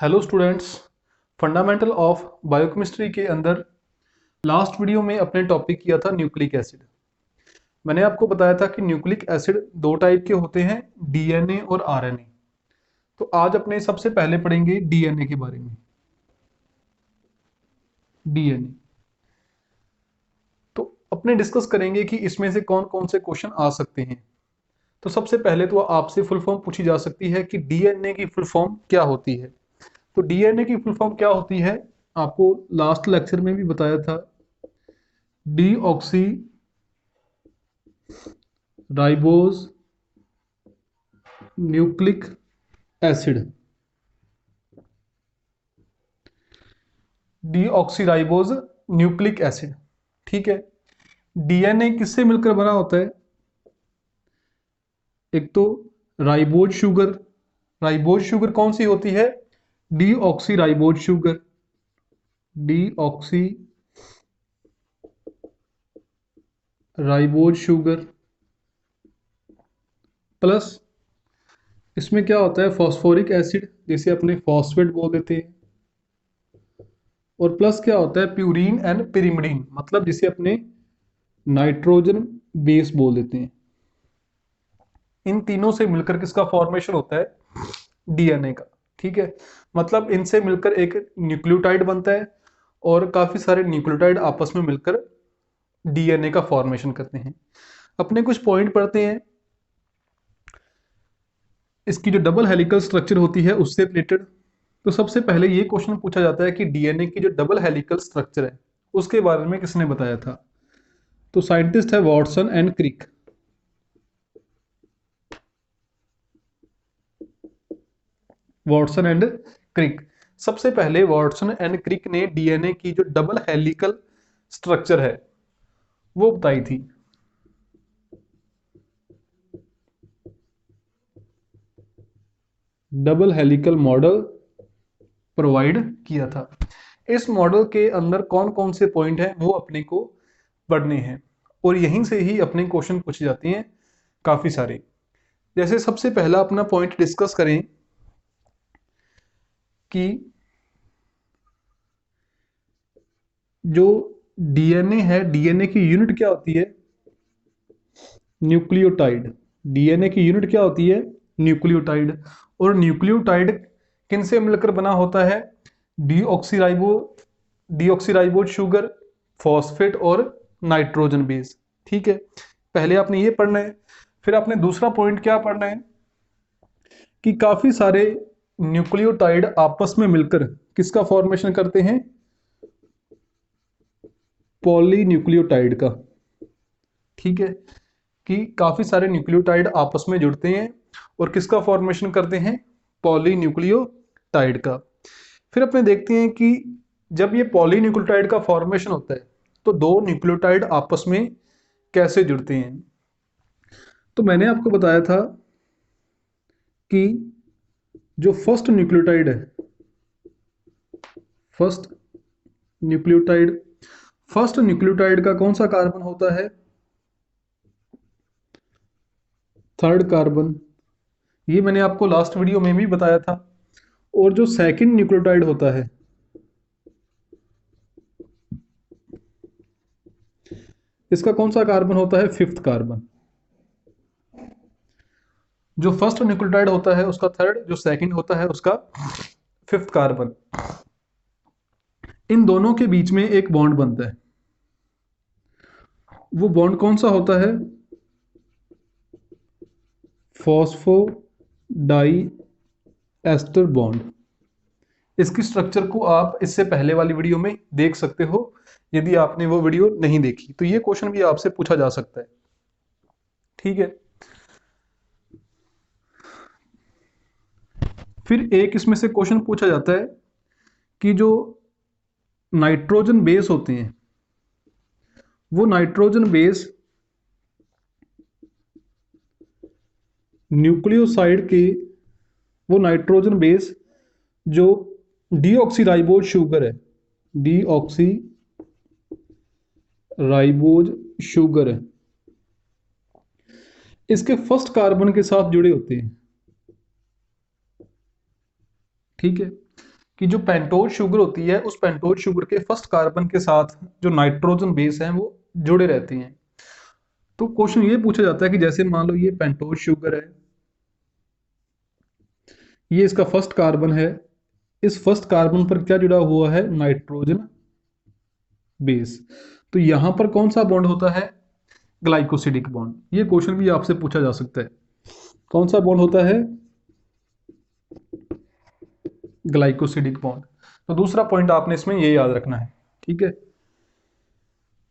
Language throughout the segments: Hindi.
Hello students, fundamental of biochemistry के अंदर लास्ट वीडियो में अपने टॉपिक किया था न्यूक्लिक एसिड। मैंने आपको बताया था कि न्यूक्लिक एसिड दो टाइप के होते हैं, डीएनए और आरएनए। तो आज अपने सबसे पहले पढ़ेंगे डीएनए के बारे में। डीएनए तो अपने डिस्कस करेंगे कि इसमें से कौन कौन से क्वेश्चन आ सकते हैं। तो सबसे पहले तो आपसे फुल फॉर्म पूछी जा सकती है कि डीएनए की फुल फॉर्म क्या होती है। तो डीएनए की फुल फॉर्म क्या होती है, आपको लास्ट लेक्चर में भी बताया था। Deoxy ribose nucleic acid. Deoxyribose nucleic acid, ठीक है। डीएनए किससे मिलकर बना होता है? एक तो राइबोज शुगर। राइबोज शुगर कौन सी होती है? Deoxyribose sugar. Deoxy ribose sugar plus इसमें क्या होता है, फॉस्फोरिक एसिड, जिसे अपने फॉस्फेट बोल देते हैं। और प्लस क्या होता है, प्यूरीन एंड पिरिमिडीन, मतलब जिसे अपने नाइट्रोजन बेस बोल देते हैं। इन तीनों से मिलकर किसका फॉर्मेशन होता है? डीएनए का, ठीक है। मतलब इनसे मिलकर एक न्यूक्लियोटाइड बनता है और काफी सारे न्यूक्लियोटाइड आपस में मिलकर डीएनए का फॉर्मेशन करते हैं। अपने कुछ पॉइंट पढ़ते हैं। इसकी जो डबल हेलिकल स्ट्रक्चर होती है उससे रिलेटेड। तो सबसे पहले ये क्वेश्चन पूछा जाता है कि डीएनए की जो डबल हेलिकल स्ट्रक्चर है उसके बारे में किसने बताया था? तो साइंटिस्ट है Watson and Crick. Watson and Crick. सबसे पहले वॉटसन एंड क्रिक ने डीएनए की जो डबल हेलिकल स्ट्रक्चर है वो बताई थी। डबल हेलिकल मॉडल प्रोवाइड किया था। इस मॉडल के अंदर कौन कौन से पॉइंट हैं वो अपने को पढ़ने हैं और यहीं से ही अपने क्वेश्चन पूछे जाते हैं काफी सारे। जैसे सबसे पहला अपना पॉइंट डिस्कस करें कि जो डीएनए है, डीएनए की यूनिट क्या होती है? न्यूक्लियोटाइड। डीएनए की यूनिट क्या होती है? न्यूक्लियोटाइड। और न्यूक्लियोटाइड किन से मिलकर बना होता है? डीऑक्सीराइबो डीऑक्सीराइबोज शुगर, फॉस्फेट और नाइट्रोजन बेस, ठीक है। पहले आपने ये पढ़ना है। फिर आपने दूसरा पॉइंट क्या पढ़ना है कि काफी सारे न्यूक्लियोटाइड आपस में मिलकर किसका फॉर्मेशन करते हैं? पॉलीन्यूक्लियोटाइड का, ठीक है। कि काफी सारे न्यूक्लियोटाइड आपस में जुड़ते हैं और किसका फॉर्मेशन करते हैं? पॉलीन्यूक्लियोटाइड का। फिर अपने देखते हैं कि जब ये पॉलीन्यूक्लियोटाइड का फॉर्मेशन होता है तो दो न्यूक्लियोटाइड आपस में कैसे जुड़ते हैं। तो मैंने आपको बताया था कि जो फर्स्ट न्यूक्लियोटाइड है, फर्स्ट न्यूक्लियोटाइड फर्स्ट न्यूक्लियोटाइड का कौन सा कार्बन होता है? Third carbon. ये मैंने आपको लास्ट वीडियो में भी बताया था। और जो सेकंड न्यूक्लियोटाइड होता है, इसका कौन सा कार्बन होता है? Fifth carbon. जो फर्स्ट न्यूक्लियोटाइड होता है उसका थर्ड, जो सेकंड होता है उसका फिफ्थ कार्बन। इन दोनों के बीच में एक बॉन्ड बनता है। वो बॉन्ड कौन सा होता है? Phosphodiester bond. इसकी स्ट्रक्चर को आप इससे पहले वाली वीडियो में देख सकते हो यदि आपने वो वीडियो नहीं देखी। तो ये क्वेश्चन भी आपसे पूछा जा सकता है, ठीक है। फिर एक इसमें से क्वेश्चन पूछा जाता है कि जो नाइट्रोजन बेस होते हैं वो नाइट्रोजन बेस न्यूक्लियोसाइड के, वो नाइट्रोजन बेस जो डीऑक्सीराइबोज शुगर है, डीऑक्सी राइबोज शुगर है, इसके फर्स्ट कार्बन के साथ जुड़े होते हैं, ठीक है। कि जो पेंटोज शुगर होती है उस पेंटोज शुगर के फर्स्ट कार्बन के साथ जो नाइट्रोजन बेस हैं वो जुड़े रहते हैं। तो क्वेश्चन ये पूछा जाता है कि जैसे मान लो ये पेंटोज शुगर है, ये इसका फर्स्ट कार्बन है, इस फर्स्ट कार्बन पर क्या जुड़ा हुआ है, नाइट्रोजन बेस। तो यहां पर कौन सा बॉन्ड होता है, ग्लाइकोसिडिक बॉन्ड। ये क्वेश्चन भी आपसे पूछा जा सकता है, कौन सा बॉन्ड होता है, ग्लाइकोसिडिक बॉन्ड। तो दूसरा पॉइंट आपने इसमें ये याद रखना है, ठीक है,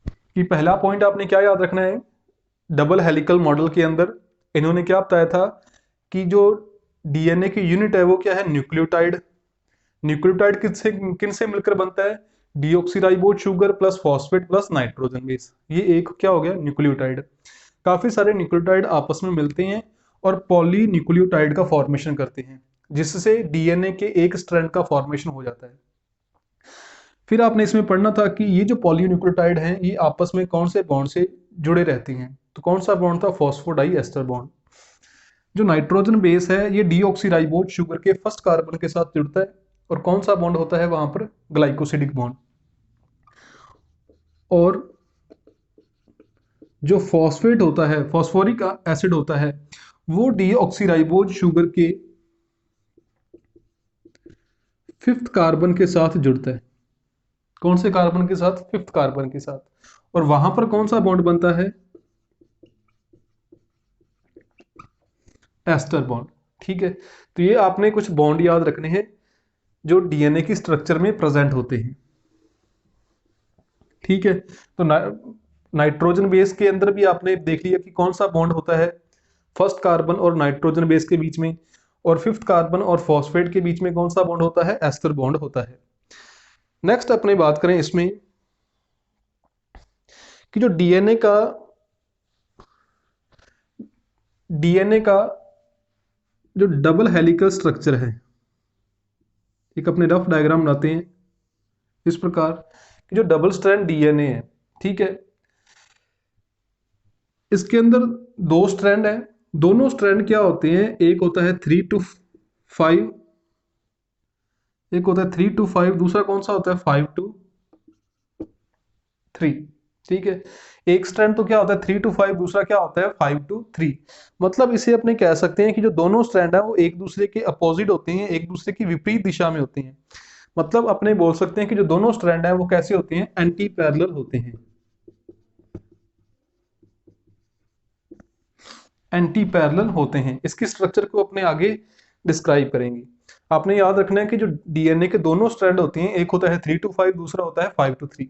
कि पहला पॉइंट आपने क्या याद रखना है, डबल हेलिकल मॉडल के अंदर इन्होंने क्या बताया था कि जो डीएनए की यूनिट है वो क्या है, न्यूक्लियोटाइड। न्यूक्लियोटाइड किससे किन से मिलकर बनता है, deoxyribose sugar plus phosphate plus nitrogen base. ये एक क्या हो गया, न्यूक्लियोटाइड। काफी सारे न्यूक्लियोटाइड आपस में मिलते हैं और पॉली न्यूक्लियोटाइड का फॉर्मेशन करते हैं, जिससे डीएनए के एक स्ट्रैंड का फॉर्मेशन हो जाता है। फिर आपने इसमें पढ़ना था कि ये जो पॉलीन्यूक्लियोटाइड हैं ये आपस में कौन से बॉन्ड से जुड़े रहते हैं। तो कौन सा बॉन्ड था, फॉस्फोडाई एस्टर बॉन्ड। जो नाइट्रोजन बेस है ये डीऑक्सीराइबोज शुगर के फर्स्ट कार्बन के साथ जुड़ता है और कौन सा बॉन्ड होता है वहां पर, ग्लाइकोसिडिक बॉन्ड। और जो फॉस्फेट होता है, फॉस्फोरिक एसिड होता है, वो डीऑक्सीराइबोज शुगर के फिफ्थ कार्बन के साथ जुड़ता है। कौन से कार्बन के साथ, फिफ्थ कार्बन के साथ। और वहां पर कौन सा बॉन्ड बनता है, एस्टर बॉन्ड। ठीक है, तो ये आपने कुछ बॉन्ड याद रखने हैं जो डीएनए की स्ट्रक्चर में प्रेजेंट होते हैं। ठीक है, तो नाइट्रोजन बेस के अंदर भी आपने देख लिया कि कौन सा बॉन्ड होता है फर्स्ट कार्बन और नाइट्रोजन बेस के बीच में, और फिफ्थ कार्बन और फॉस्फेट के बीच में कौन सा बॉन्ड होता है, एस्टर बॉन्ड होता है। नेक्स्ट अपने बात करें इसमें कि जो डीएनए का जो डबल हेलिकल स्ट्रक्चर है, एक अपने रफ डायग्राम बनाते हैं इस प्रकार कि जो डबल स्ट्रैंड डीएनए है, ठीक है, इसके अंदर दो स्ट्रैंड है। दोनों स्ट्रैंड क्या होते हैं, एक होता है 3 to 5, एक होता है 3 to 5, दूसरा कौन सा होता है 5 to 3। ठीक है, एक स्ट्रैंड तो क्या होता है 3 to 5, दूसरा क्या होता है 5 to 3। मतलब इसे अपने कह सकते हैं कि जो दोनों स्ट्रैंड है वो एक दूसरे के अपोजिट होते हैं, एक दूसरे की विपरीत दिशा में होते हैं। मतलब अपने बोल सकते हैं कि जो दोनों स्ट्रैंड है वो कैसे होते हैं, एंटी पैरेलल होते हैं। एंटी पैरेलल होते हैं, इसके स्ट्रक्चर को अपने आगे डिस्क्राइब करेंगे। आपने याद रखना है कि जो डीएनए के दोनों स्ट्रैंड होते हैं, एक होता है 3 to 5, दूसरा होता है 5 to 3।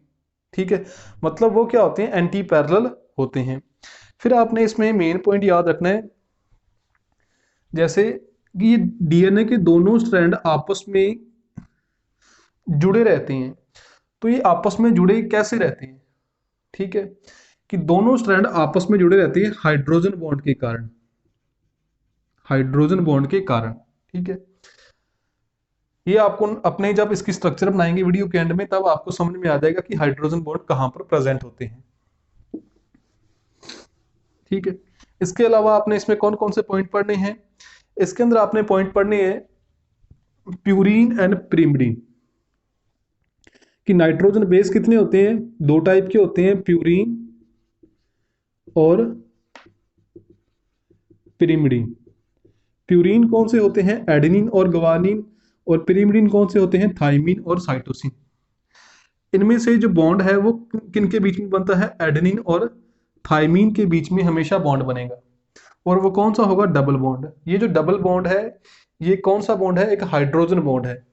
ठीक है, मतलब वो क्या होते हैं, एंटी पैरेलल होते हैं। फिर आपने इसमें मेन पॉइंट याद रखना है, जैसे कि ये डीएनए के दोनों स्ट्रैंड आपस में जुड़े रहते हैं। तो ये आपस में जुड़े कैसे रहते हैं, ठीक है, कि दोनों स्ट्रैंड आपस में जुड़े रहते हैं हाइड्रोजन बॉन्ड के कारण, हाइड्रोजन बॉन्ड के कारण। ठीक है, ये आपको अपने जब इसकी स्ट्रक्चर बनाएंगे वीडियो के एंड में तब आपको समझ में आ जाएगा कि हाइड्रोजन बॉन्ड कहां पर प्रेजेंट होते हैं। ठीक है, इसके अलावा आपने इसमें कौन कौन से पॉइंट पढ़ने हैं, इसके अंदर आपने पॉइंट पढ़ने हैं प्यूरीन एंड पिरिमिडीन, कि नाइट्रोजन बेस कितने होते हैं, दो टाइप के होते हैं, प्यूरीन और पिरिमिडीन। प्यूरीन कौन से होते हैं, एडेनिन और ग्वानिन, और पिरिमिडीन कौन से होते हैं, थाइमिन और साइटोसिन। इनमें से जो बॉन्ड है वो किन के बीच में बनता है, एडेनिन और थाइमीन के बीच में हमेशा बॉन्ड बनेगा, और वो कौन सा होगा, डबल बॉन्ड। ये जो डबल बॉन्ड है ये कौन सा बॉन्ड है, एक हाइड्रोजन बॉन्ड है।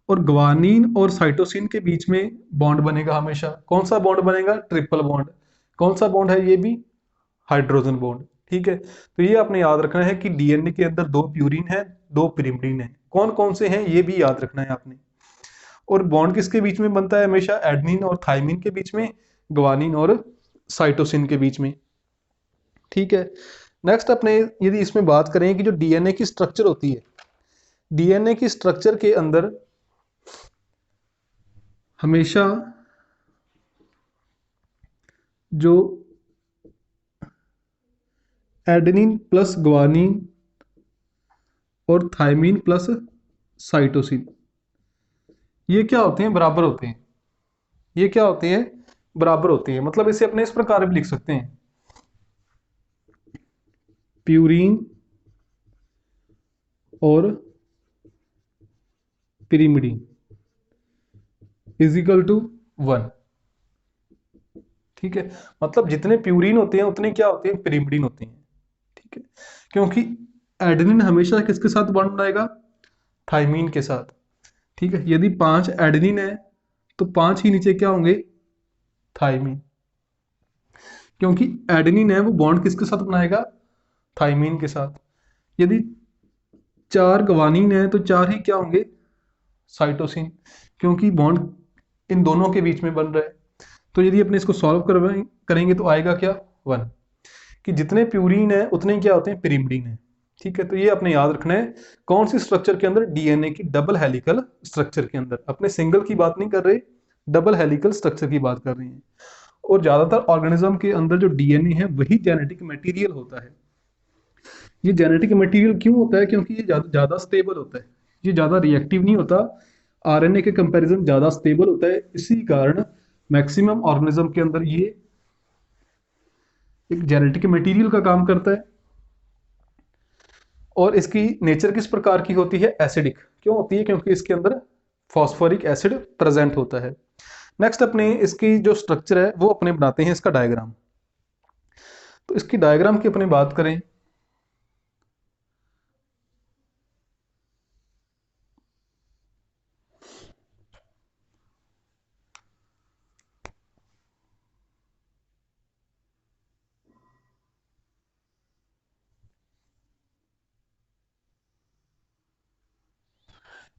और ग्वानिन और साइटोसिन के बीच में बॉन्ड बनेगा हमेशा, कौन सा बॉन्ड बनेगा, ट्रिपल बॉन्ड। कौन सा बॉन्ड है, ये भी हाइड्रोजन बॉन्ड। ठीक है, तो ये आपने याद रखना है कि डीएनए के अंदर दो प्यूरिन है, दो पिरिमिडीन है, कौन कौन से हैं ये भी याद रखना है आपने। और बॉन्ड किसके बीच में बनता है हमेशा, एडनिन और थाइमिन के बीच में, ग्वानिन और साइटोसिन के बीच में। ठीक है, नेक्स्ट अपने यदि इसमें बात करें कि जो डीएनए की स्ट्रक्चर होती है, डीएनए की स्ट्रक्चर के अंदर हमेशा जो एडेनिन प्लस ग्वानिन और थाइमिन प्लस साइटोसिन। ये क्या होते हैं? बराबर होते हैं। ये क्या होते हैं? बराबर होते हैं। मतलब इसे अपने इस प्रकार भी लिख सकते हैं, प्यूरीन और पिरिमिडीन इज इक्वल टू 1। ठीक है, मतलब जितने प्यूरीन होते हैं उतने क्या होते हैं? पिरिमिडीन होते हैं। ठीक है, क्योंकि एडेनिन हमेशा किसके साथ बॉन्ड बनाएगा? थाइमीन के साथ। ठीक है, यदि 5 एडेनिन है तो 5 ही नीचे क्या होंगे? थाइमीन। क्योंकि एडेनिन है वो बॉन्ड किसके साथ बनाएगा? थाइमीन के साथ। यदि 4 ग्वानिन है तो 4 ही क्या होंगे? साइटोसिन। क्योंकि बॉन्ड इन दोनों के बीच में बन रहा है। तो यदि अपने इसको सॉल्व करेंगे तो आएगा क्या? 1। कि जितने प्यूरीन है उतने क्या होते हैं? पिरिमिडीन है। ठीक है, तो ये अपने याद रखना है। कौन सी स्ट्रक्चर के अंदर? डीएनए की डबल हेलिकल स्ट्रक्चर के अंदर। अपने सिंगल की बात नहीं कर रहे, डबल हेलिकल स्ट्रक्चर की बात कर रहे हैं। और ज्यादातर ऑर्गेनिज्म के अंदर जो डीएनए है वही जेनेटिक मटेरियल होता है। ये जेनेटिक मटेरियल क्यों होता है? क्योंकि ये ज्यादा स्टेबल होता है, ये ज्यादा रिएक्टिव नहीं होता, आरएनए के कंपैरिजन ज्यादा स्टेबल होता है। इसी कारण मैक्सिमम ऑर्गेनिज्म के अंदर ये एक जेनेटिक मटेरियल का काम करता है। और इसकी नेचर किस प्रकार की होती है? एसिडिक। क्यों होती है? क्योंकि इसके अंदर फॉस्फोरिक एसिड प्रेजेंट होता है। नेक्स्ट अपने इसकी जो स्ट्रक्चर है वो अपने बनाते हैं इसका डायग्राम। तो इसकी डायग्राम की अपने बात करें,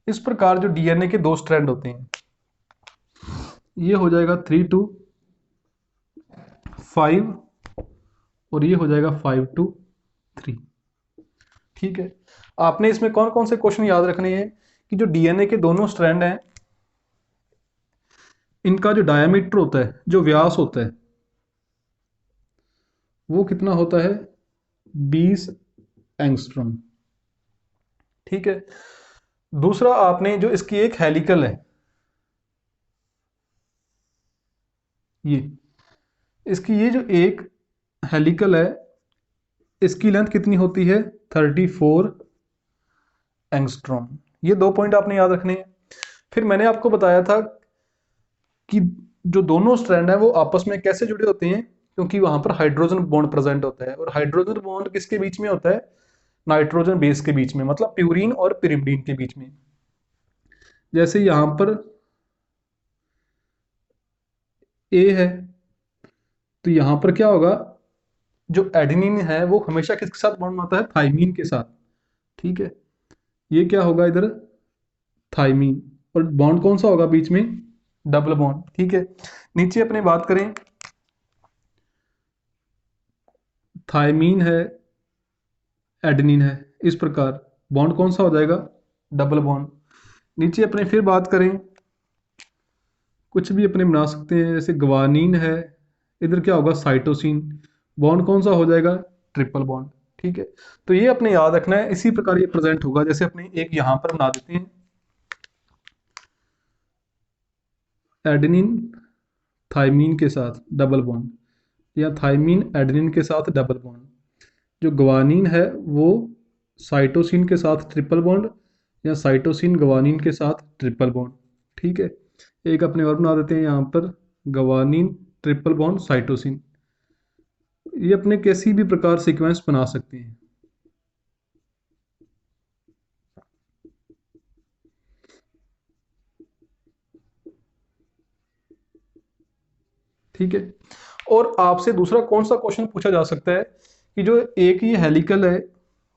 इस प्रकार जो डीएनए के 2 स्ट्रैंड होते हैं, ये हो जाएगा 3 to 5 और ये हो जाएगा 5 to 3। ठीक है, आपने इसमें कौन कौन से क्वेश्चन याद रखने हैं? कि जो डीएनए के दोनों स्ट्रैंड हैं, इनका जो डायमीटर होता है, जो व्यास होता है, वो कितना होता है? 20 एंगस्ट्रॉम। ठीक है, दूसरा आपने जो इसकी एक हेलिकल है, ये इसकी ये जो एक हेलिकल है, इसकी लेंथ कितनी होती है? 34 एंगस्ट्रॉम। ये 2 पॉइंट आपने याद रखने हैं। फिर मैंने आपको बताया था कि जो दोनों स्ट्रैंड है वो आपस में कैसे जुड़े होते हैं? क्योंकि वहां पर हाइड्रोजन बॉन्ड प्रेजेंट होता है, और हाइड्रोजन बॉन्ड किसके बीच में होता है? नाइट्रोजन बेस के बीच में, मतलब प्यूरीन और पिरिमिडीन के बीच में। जैसे यहां पर ए है, तो यहां पर क्या होगा? जो एडेनिन है वो हमेशा किसके साथ बॉन्ड बनाता है? थाइमीन के साथ। ठीक है, ये क्या होगा इधर? थाइमीन। और बॉन्ड कौन सा होगा बीच में? Double bond. ठीक है, नीचे अपने बात करें, थाइमीन है, एडेनिन है, इस प्रकार बॉन्ड कौन सा हो जाएगा? Double bond. नीचे अपने फिर बात करें, कुछ भी अपने बना सकते हैं, जैसे ग्वानिन है, इधर क्या होगा? साइटोसिन। बॉन्ड कौन सा हो जाएगा? Triple bond. ठीक है, तो ये अपने याद रखना है। इसी प्रकार ये प्रेजेंट होगा। जैसे अपने एक यहां पर बना देते हैं, एडेनिन थाइमीन के साथ डबल बॉन्ड, या थाइमीन एडेनिन के साथ डबल बॉन्ड। जो ग्वानिन है वो साइटोसिन के साथ ट्रिपल बॉन्ड, या साइटोसिन ग्वानिन के साथ ट्रिपल बॉन्ड। ठीक है, एक अपने और बना देते हैं यहाँ पर, ग्वानिन ट्रिपल बॉन्ड साइटोसिन। ये अपने किसी भी प्रकार सीक्वेंस बना सकते हैं। ठीक है, और आपसे दूसरा कौन सा क्वेश्चन पूछा जा सकता है कि जो एक ये हेलिकल है,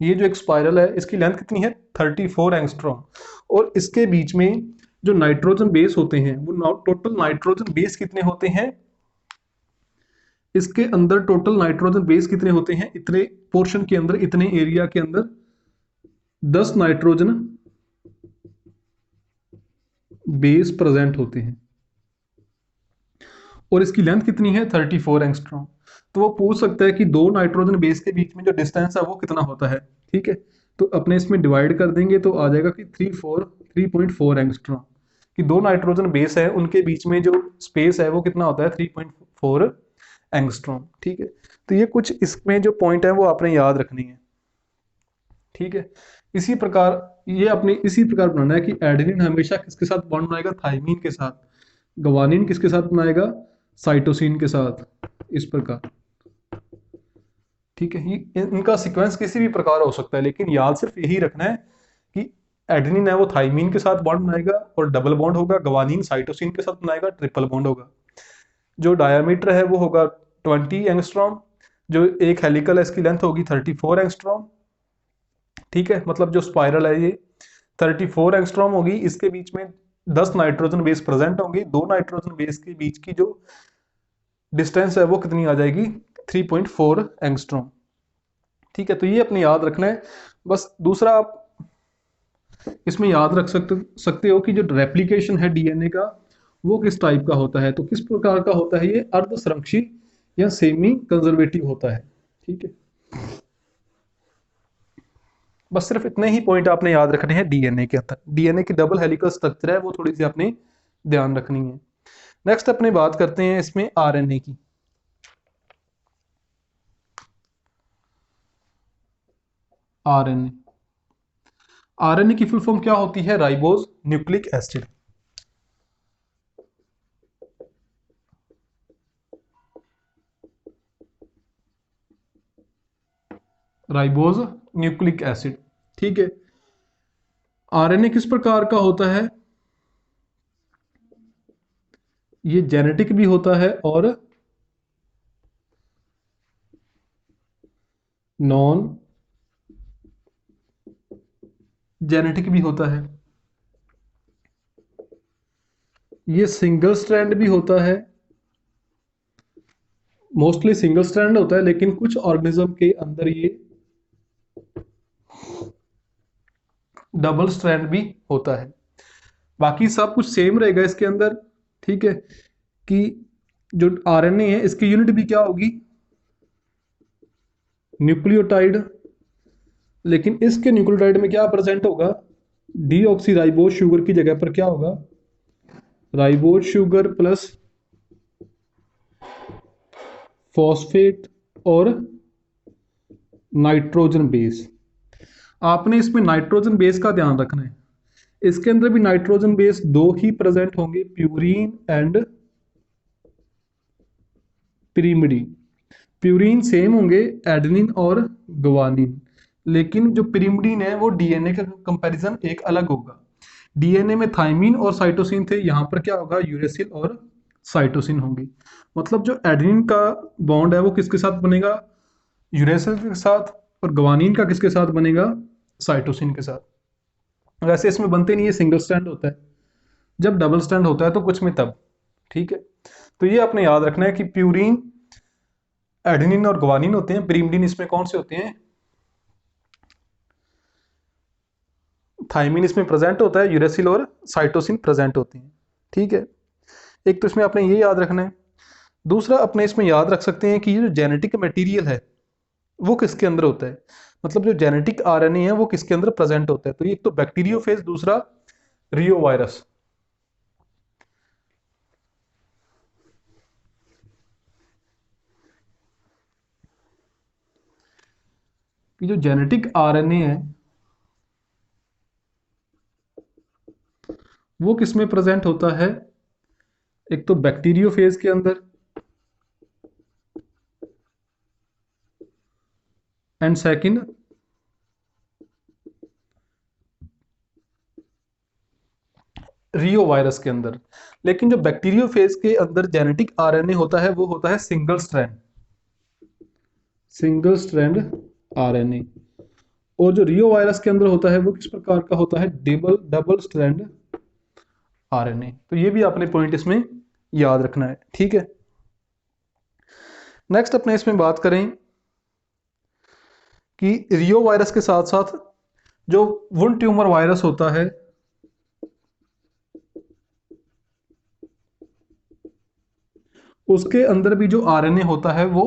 ये जो एक स्पाइरल है, इसकी लेंथ कितनी है? 34 एंगस्ट्रॉम। और इसके बीच में जो नाइट्रोजन बेस होते हैं, वो टोटल नाइट्रोजन बेस कितने होते हैं? इसके अंदर टोटल नाइट्रोजन बेस कितने होते हैं? इतने पोर्शन के अंदर, इतने एरिया के अंदर 10 नाइट्रोजन बेस प्रेजेंट होते हैं। और इसकी लेंथ कितनी है? 34 एंगस्ट्रॉम। तो वो पूछ सकता है कि 2 नाइट्रोजन बेस के बीच में जो डिस्टेंस है वो कितना होता है। ठीक है, तो अपने इसमें डिवाइड कर देंगे तो आ जाएगा कि 3.4 एंगस्ट्रॉम कि दो नाइट्रोजन बेस है उनके बीच में जो स्पेस है वो कितना होता है 3.4 एंगस्ट्रॉम। ठीक है, तो ये कुछ इसमें जो पॉइंट है वो आपने याद रखनी है। ठीक है, इसी प्रकार ये अपने इसी प्रकार बनाना है कि एडेनिन हमेशा किसके साथ बॉन्ड बनाएगा, थाइमीन के साथ। ग्वानिन किसके साथ बनाएगा, साइटोसिन के साथ, इस प्रकार। ठीक है, ये इनका सीक्वेंस किसी भी प्रकार हो सकता है, लेकिन याद सिर्फ यही रखना है कि एडेनिन है वो थाइमीन के साथ बॉन्ड बनाएगा और डबल बॉन्ड होगा, ग्वानिन साइटोसिन के साथ बनाएगा, ट्रिपल बॉन्ड होगा। जो डायमीटर है वो होगा 20 एंगस्ट्रॉम, जो एक हेलिकल है इसकी लेंथ होगी 34 एंगस्ट्रॉम। ठीक है, मतलब जो स्पाइरल है ये 34 एंगस्ट्रॉम होगी, इसके बीच में 10 नाइट्रोजन बेस प्रेजेंट होंगे, दो नाइट्रोजन बेस के बीच की जो डिस्टेंस है वो कितनी आ जाएगी, 3.4 एंगस्ट्रॉम। ठीक है, तो ये अपने याद रखना है। बस दूसरा आप इसमें याद रख सकते हो कि जो रेप्लिकेशन है डीएनए का वो किस टाइप का होता है, तो किस प्रकार का होता है, ये अर्ध संरक्षी या सेमी कंजर्वेटिव होता है। ठीक है, बस सिर्फ इतने ही पॉइंट आपने याद रखने हैं डीएनए के अंदर। डीएनए की डबल हेलिकल स्ट्रक्चर है वो थोड़ी सी आपने ध्यान रखनी है। नेक्स्ट अपने बात करते हैं इसमें आरएनए की। आरएनए आरएनए की फुल फॉर्म क्या होती है, ribose nucleic acid. Ribose nucleic acid. ठीक है, आरएनए किस प्रकार का होता है, ये जेनेटिक भी होता है और नॉन जेनेटिक भी होता है। ये सिंगल स्ट्रैंड भी होता है, मोस्टली सिंगल स्ट्रैंड होता है, लेकिन कुछ ऑर्गेनिज्म के अंदर ये डबल स्ट्रैंड भी होता है। बाकी सब कुछ सेम रहेगा इसके अंदर। ठीक है, कि जो आरएनए है इसकी यूनिट भी क्या होगी, न्यूक्लियोटाइड, लेकिन इसके न्यूक्लियोटाइड में क्या प्रेजेंट होगा, डीऑक्सी राइबोज शुगर की जगह पर क्या होगा, राइबोज शुगर प्लस फॉस्फेट और नाइट्रोजन बेस। आपने इसमें नाइट्रोजन बेस का ध्यान रखना है, इसके अंदर भी नाइट्रोजन बेस दो ही प्रेजेंट होंगे, purine and pyrimidine. Purine same होंगे, एडेनिन और ग्वानिन, लेकिन जो पिरिमिडीन है वो डीएनए का कंपैरिजन एक अलग होगा। डीएनए में थाइमीन और साइटोसिन थे, यहाँ पर क्या होगा, यूरेसिल और साइटोसिन होंगे। मतलब जो एडेनिन का बॉन्ड है वो किसके साथ बनेगा, यूरेसिल के साथ, और ग्वानिन का किसके साथ बनेगा, साइटोसिन के साथ। वैसे इसमें बनते नहीं है, सिंगल स्टैंड होता है, जब डबल स्टैंड होता है तो कुछ में तब। ठीक है, तो ये आपने याद रखना है कि प्यूरीन एडेनिन और ग्वानिन होते हैं, पिरिमिडीन इसमें कौन से होते हैं, थाइमिन इसमें प्रेजेंट होता है, यूरेसिल और साइटोसिन प्रेजेंट होते हैं। ठीक है, एक तो इसमें आपने ये याद रखना है। दूसरा अपने इसमें याद रख सकते हैं कि ये जो जेनेटिक मटेरियल है वो किसके अंदर होता है, मतलब जो जेनेटिक आरएनए है वो किसके अंदर प्रेजेंट होता है। तो एक तो बैक्टीरियोफेज, दूसरा रियो वायरस। कि जो जेनेटिक आरएनए है वो किस में प्रेजेंट होता है, एक तो बैक्टीरियोफेज के अंदर एंड सेकंड रियो वायरस के अंदर। लेकिन जो बैक्टीरियोफेज के अंदर जेनेटिक आरएनए होता है वो होता है single strand, single strand RNA. और जो रियो वायरस के अंदर होता है वो किस प्रकार का होता है, डबल डबल स्ट्रैंड आरएनए। तो ये भी आपने पॉइंट इसमें याद रखना है। ठीक है, नेक्स्ट अपने इसमें बात करें कि रियो वायरस के साथ साथ जो वुंड ट्यूमर वायरस होता है उसके अंदर भी जो आरएनए होता है वो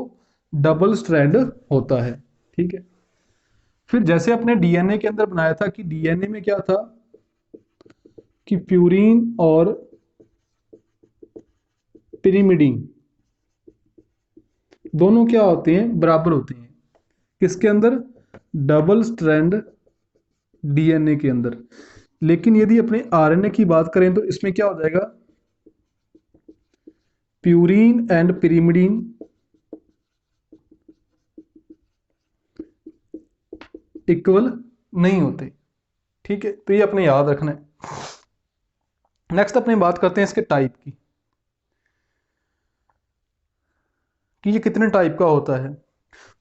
डबल स्ट्रैंड होता है। ठीक है, फिर जैसे अपने डीएनए के अंदर बनाया था कि डीएनए में क्या था कि प्यूरीन और पिरिमिडीन दोनों क्या होते हैं, बराबर होते हैं। किसके अंदर, डबल स्ट्रैंड डीएनए के अंदर। लेकिन यदि अपने आरएनए की बात करें तो इसमें क्या हो जाएगा, प्यूरीन एंड पिरिमिडीन इक्वल नहीं होते। ठीक है, तो ये अपने याद रखना है। नेक्स्ट अपने बात करते हैं इसके टाइप की, कि ये कितने टाइप का होता है।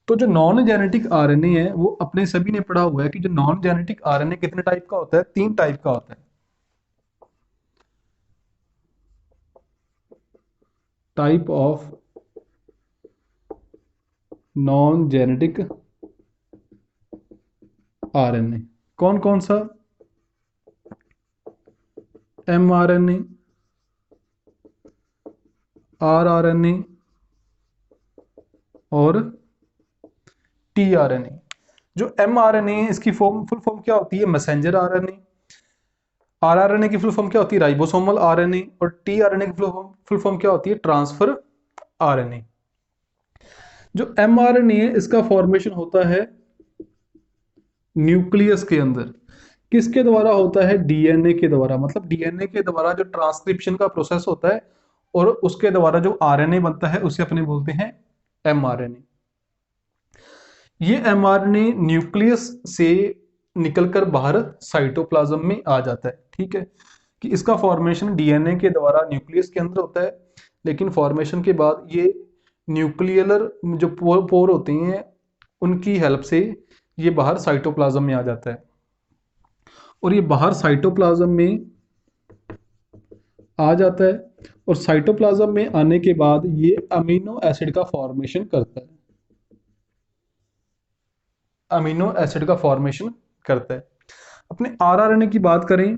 तो जो नॉन जेनेटिक आरएनए है वो अपने सभी ने पढ़ा हुआ है कि जो नॉन जेनेटिक आरएनए कितने टाइप का होता है, 3 टाइप का होता है। Type of non genetic RNA कौन कौन सा, एमआरएनए, आरआरएनए और टीआरएनए। जो एमआरएनए है इसकी फुल फॉर्म क्या होती है, मैसेंजर आरएनए। आरआरएनए की फुल फॉर्म क्या होती है, राइबोसोमल आरएनए। और टीआरएनए की फुल फॉर्म क्या होती है, ट्रांसफर आरएनए। जो एमआरएनए है इसका फॉर्मेशन होता है न्यूक्लियस के अंदर। किसके द्वारा होता है, डीएनए के द्वारा। मतलब डीएनए के द्वारा जो ट्रांसक्रिप्शन का प्रोसेस होता है और उसके द्वारा जो आरएनए बनता है उसे अपने बोलते हैं एमआरएनए। ये एमआरएनए न्यूक्लियस से निकलकर बाहर साइटोप्लाज्म में आ जाता है। ठीक है, कि इसका फॉर्मेशन डीएनए के द्वारा न्यूक्लियस के अंदर होता है, लेकिन फॉर्मेशन के बाद ये न्यूक्लियर जो पोर होते हैं उनकी हेल्प से ये बाहर साइटोप्लाज्म में आ जाता है। और ये बाहर साइटोप्लाज्म में आ जाता है और साइटोप्लाज्म में आने के बाद ये अमीनो एसिड का फॉर्मेशन करता है। अमीनो एसिड का फॉर्मेशन करता है। अपने आरआरएनए की बात करें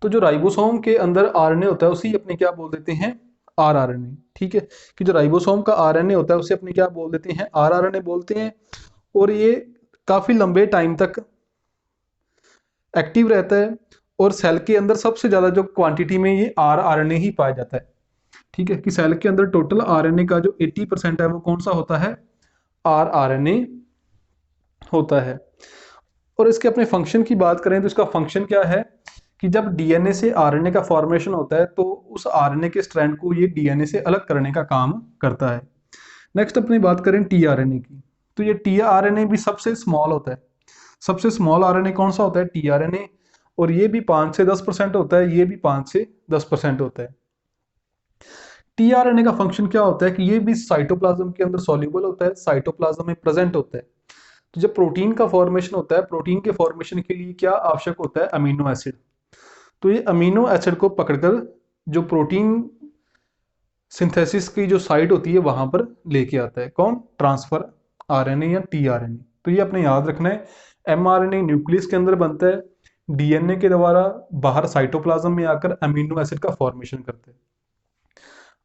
तो जो राइबोसोम के अंदर आरएनए होता है उसी अपने क्या बोल देते हैं, आरआरएनए। ठीक है, कि जो राइबोसोम का आरएनए होता है उसे अपने क्या बोल देते हैं, आरआरएनए बोलते हैं। और ये काफी लंबे टाइम तक एक्टिव रहता है और सेल के अंदर सबसे ज्यादा जो क्वांटिटी में ये आरआरएनए ही पाया जाता है। ठीक है, कि सेल के अंदर टोटल आरएनए का जो 80% है वो कौन सा होता है, आरआरएनए होता है। और इसके अपने फंक्शन की बात करें तो इसका फंक्शन क्या है कि जब डीएनए से आरएनए का फॉर्मेशन होता है तो उस आरएनए के स्ट्रैंड को ये डीएनए से अलग करने का काम करता है। नेक्स्ट अपनी बात करें टीआरएनए की, तो ये टीआरएनए भी सबसे स्मॉल होता है। सबसे स्मॉल आरएनए कौन सा होता है, टीआरएनए। और ये भी 5 से 10% होता है, ये भी 5 से 10% होता है। टीआरएनए का फंक्शन क्या होता है कि ये भी साइटोप्लाज्म के अंदर सॉल्युबल होता है, साइटोप्लाज्म में प्रेजेंट होता है। तो जब प्रोटीन का फॉर्मेशन होता है, प्रोटीन के फॉर्मेशन के लिए क्या आवश्यक होता है, अमीनो एसिड। तो ये अमीनो एसिड को पकड़कर जो प्रोटीन सिंथेसिस की जो साइट होती है वहां पर लेके आता है, कौन, ट्रांसफर आरएनए या टीआरएनए। तो ये अपने याद रखना है, एमआरएनए न्यूक्लियस के अंदर बनता है, डीएनए के द्वारा बाहर साइटोप्लाज्म में आकर अमीनो एसिड का फॉर्मेशन करते हैं।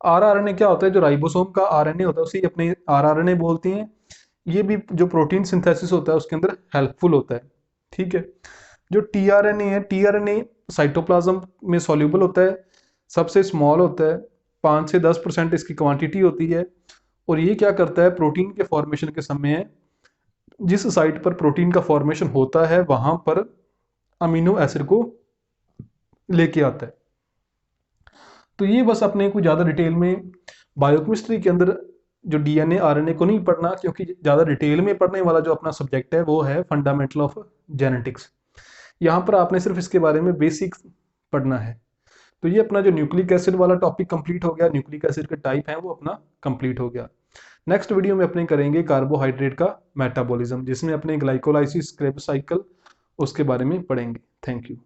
आरआरएनए क्या होता है, जो राइबोसोम का आरएनए होता है उसे अपने आरआरएनए बोलते हैं। ये भी जो प्रोटीन सिंथेसिस होता है उसके अंदर हेल्पफुल होता है। ठीक है, जो टीआरएनए है, टीआरएनए साइटोप्लाज्म में सॉल्युबल होता है, सबसे स्मॉल होता है, 5 से 10% इसकी क्वांटिटी होती है। और ये क्या करता है, प्रोटीन के फॉर्मेशन के समय जिस साइट पर प्रोटीन का फॉर्मेशन होता है वहां पर अमीनो एसिड को लेके आता है। तो ये बस अपने को ज़्यादा डिटेल में बायोकेमिस्ट्री के अंदर जो डीएनए आरएनए को नहीं पढ़ना, क्योंकि ज़्यादा डिटेल में पढ़ने वाला जो अपना सब्जेक्ट है वो है फंडामेंटल ऑफ जेनेटिक्स। यहाँ पर आपने सिर्फ इसके बारे में बेसिक पढ़ना है। तो ये अपना जो न्यूक्लिक एसिड वाला टॉपिक कंप्लीट हो गया, न्यूक्लिक एसिड के टाइप हैं वो अपना कंप्लीट हो गया। नेक्स्ट वीडियो में अपने करेंगे कार्बोहाइड्रेट का मेटाबॉलिज्म, जिसमें अपने ग्लाइकोलाइसिस, क्रेब्स साइकिल उसके बारे में पढ़ेंगे। Thank you.